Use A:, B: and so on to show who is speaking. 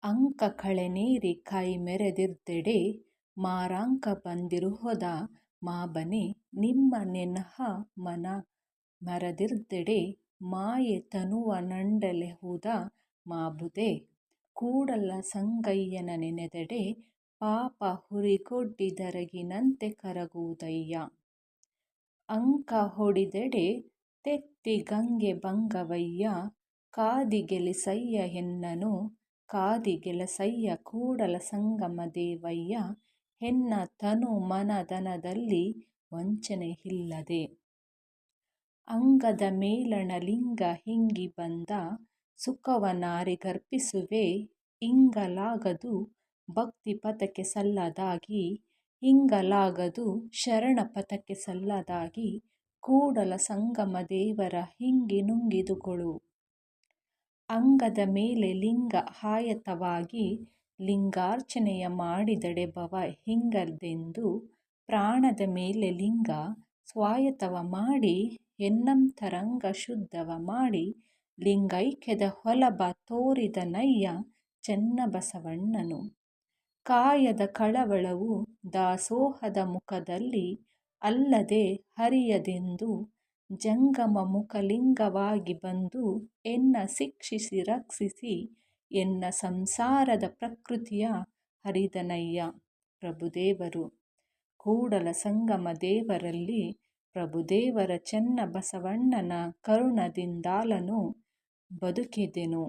A: ಅಂಕ ಕಳೆನೀರಿ ಕೈ ಮೆರೆದಿರ್ದೆಡೆ ಮಾರಾಂಕ ಬಂದಿರುಹೊದ ಮಾಬನೆ ನಿಮ್ಮ ನೆನಹ ಮನ ಮರದಿರ್ದೆಡೆ ಮಾಯೆ ತನುವ ನಂಡಲೆಹುದ ಮಾಬುದೆ ಕೂಡಲ ಸಂಗಯ್ಯನ ನೆನೆದೆಡೆ ಪಾಪ ಹುರಿಗೊಡ್ಡಿದರಗಿನಂತೆ ಕರಗುವುದಯ್ಯ. ಅಂಕ ಹೊಡಿದೆಡೆ ತೆತ್ತಿ ಗಂಗೆ ಬಂಗವಯ್ಯ ಕಾದಿಗೆಲಿಸಯ್ಯ ಹೆನ್ನನು ಕಾದಿಗೆಲಸಯ್ಯ ಕೂಡಲ ಸಂಗಮ ದೇವಯ್ಯ ಹೆನ್ನ ತನು ಮನ ದನದಲ್ಲಿ ವಂಚನೆಯಿಲ್ಲದೆ. ಅಂಗದ ಮೇಲಣ ಲಿಂಗ ಹಿಂಗಿ ಬಂದ ಸುಖವನಾರಿಗರ್ಪಿಸುವೆ ಇಂಗಲಾಗದು ಭಕ್ತಿ ಪಥಕ್ಕೆ ಸಲ್ಲದಾಗಿ ಇಂಗಲಾಗದು ಶರಣ ಪಥಕ್ಕೆ ಸಲ್ಲದಾಗಿ ಕೂಡಲ ಸಂಗಮ ದೇವರ ಹಿಂಗಿ ನುಂಗಿದುಕೊಳು. ಅಂಗದ ಮೇಲೆ ಲಿಂಗ ಆಯತವಾಗಿ ಲಿಂಗಾರ್ಚನೆಯ ಮಾಡಿದಡೆ ಭವ ಹಿಂಗದೆಂದು ಪ್ರಾಣದ ಮೇಲೆ ಲಿಂಗ ಸ್ವಾಯತ್ತವ ಮಾಡಿ ಎನ್ನಂತರಂಗ ಶುದ್ಧವ ಮಾಡಿ ಲಿಂಗೈಕ್ಯದ ಹೊಲಬ ತೋರಿದನಯ್ಯ ಚೆನ್ನಬಸವಣ್ಣನು. ಕಾಯದ ಕಳವಳವು ದಾಸೋಹದ ಮುಖದಲ್ಲಿ ಅಲ್ಲದೆ ಹರಿಯದೆಂದು ಜಂಗಮ ಮುಖಲಿಂಗವಾಗಿ ಬಂದು ಎನ್ನ ಶಿಕ್ಷಿಸಿ ರಕ್ಷಿಸಿ ಎನ್ನ ಸಂಸಾರದ ಪ್ರಕೃತಿಯ ಹರಿದನಯ್ಯ ಪ್ರಭುದೇವರು. ಕೂಡಲ ಸಂಗಮ ದೇವರಲ್ಲಿ ಪ್ರಭುದೇವರ ಚೆನ್ನಬಸವಣ್ಣನ ಕರುಣದಿಂದಾಲನು ಬದುಕಿದೆನು.